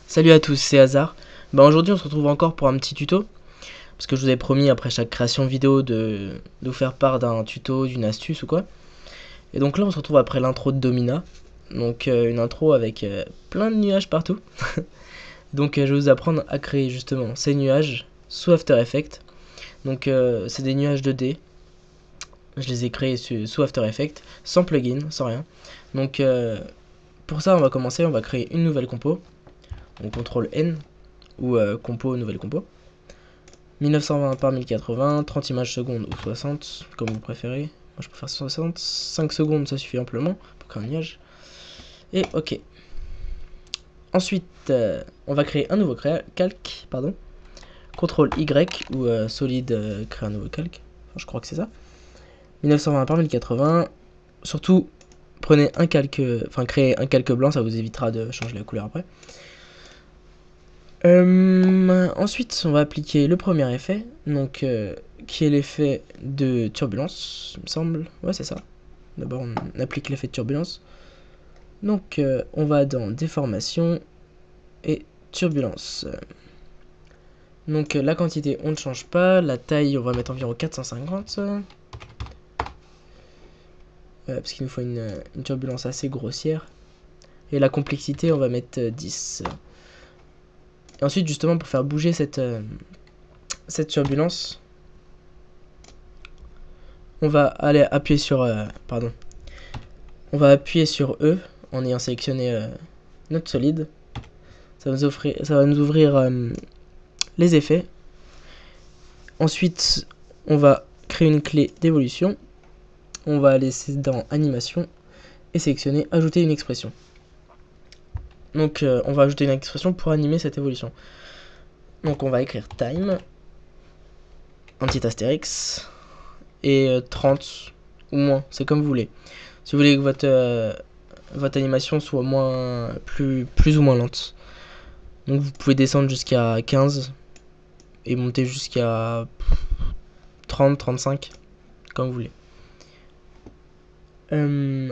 Salut à tous, c'est Hazard. Aujourd'hui on se retrouve encore pour un petit tuto. Parce que je vous avais promis après chaque création vidéo de vous faire part d'un tuto, d'une astuce ou quoi. Et donc là on se retrouve après l'intro de Domina. Donc une intro avec plein de nuages partout. Donc je vais vous apprendre à créer justement ces nuages sous After Effects. Donc c'est des nuages 2D. Je les ai créés sous After Effects, sans plugin, sans rien. Donc pour ça on va commencer, on va créer une nouvelle compo. Donc CTRL N ou compo, nouvelle compo. 1920 par 1080, 30 images secondes ou 60, comme vous préférez. Moi je préfère 60, 5 secondes ça suffit amplement pour créer un nuage. Et ok. Ensuite, on va créer un nouveau calque, pardon. CTRL Y ou solide, créer un nouveau calque. Enfin, je crois que c'est ça. 1920 par 1080. Surtout, prenez un calque, créez un calque blanc, ça vous évitera de changer la couleur après. Ensuite, on va appliquer le premier effet, donc qui est l'effet de turbulence, il me semble. Ouais, c'est ça. D'abord, on applique l'effet de turbulence. Donc, on va dans déformation et turbulence. Donc, la quantité, on ne change pas. La taille, on va mettre environ 450. Parce qu'il nous faut une turbulence assez grossière. Et la complexité, on va mettre 10. Et ensuite, justement, pour faire bouger cette turbulence, on va aller appuyer sur... On va appuyer sur E en ayant sélectionné notre solide. Ça va nous ouvrir les effets. Ensuite, on va créer une clé d'évolution. On va aller dans animation et sélectionner ajouter une expression. Donc on va ajouter une expression pour animer cette évolution. Donc on va écrire time, un petit astérix, et 30 ou moins, c'est comme vous voulez. Si vous voulez que votre animation soit plus ou moins lente. Donc vous pouvez descendre jusqu'à 15 et monter jusqu'à 30, 35, comme vous voulez.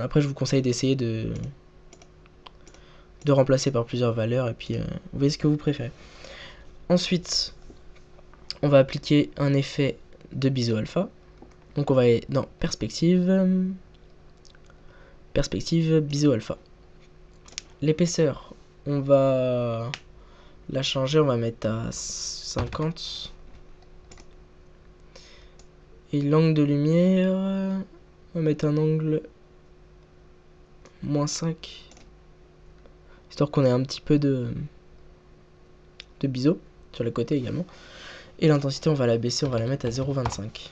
Après je vous conseille d'essayer de remplacer par plusieurs valeurs et puis vous voyez ce que vous préférez. Ensuite, on va appliquer un effet de biseau alpha. Donc on va aller dans perspective, biseau alpha. L'épaisseur, on va la changer, on va mettre à 50. Et l'angle de lumière, on va mettre un angle -5. Histoire qu'on ait un petit peu de biseau sur le côté également. Et l'intensité, on va la baisser, on va la mettre à 0,25.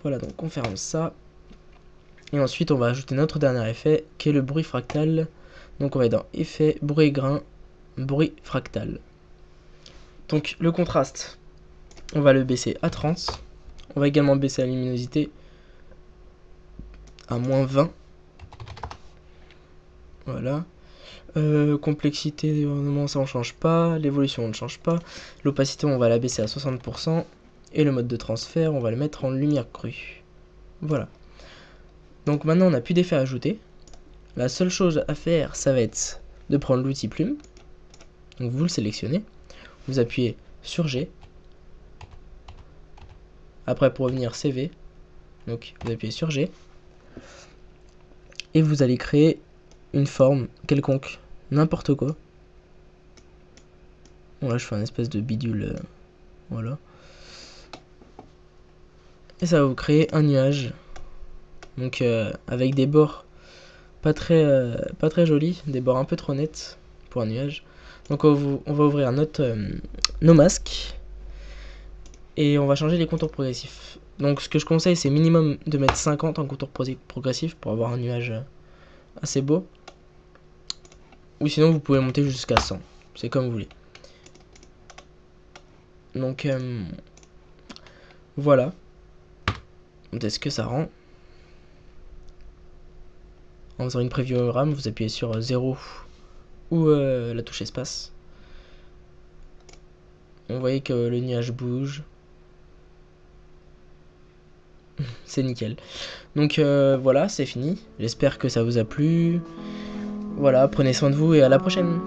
Voilà, donc on ferme ça. Et ensuite, on va ajouter notre dernier effet, qui est le bruit fractal. Donc on va dans effet, bruit grain, bruit fractal. Donc le contraste, on va le baisser à 30. On va également baisser la luminosité à -20. Voilà. Complexité, normalement ça on change pas. L'évolution on ne change pas. L'opacité on va la baisser à 60%. Et le mode de transfert on va le mettre en lumière crue. Voilà. Donc maintenant on n'a plus d'effet à ajouter. La seule chose à faire ça va être de prendre l'outil plume. Donc vous le sélectionnez. Vous appuyez sur G. Après pour revenir CV. Donc vous appuyez sur G. Et vous allez créer une forme quelconque. N'importe quoi. Bon là je fais un espèce de bidule. Voilà. Et ça va vous créer un nuage. Donc avec des bords pas très jolis. Des bords un peu trop nets pour un nuage. Donc on va ouvrir nos masques. Et on va changer les contours progressifs. Donc ce que je conseille c'est minimum de mettre 50 en contour progressif pour avoir un nuage assez beau. Ou sinon vous pouvez monter jusqu'à 100. C'est comme vous voulez. Donc voilà. Est-ce que ça rend? En faisant une preview RAM, vous appuyez sur 0 ou la touche espace. On voit que le nuage bouge. C'est nickel. Donc voilà, c'est fini. J'espère que ça vous a plu. Voilà, prenez soin de vous et à la prochaine.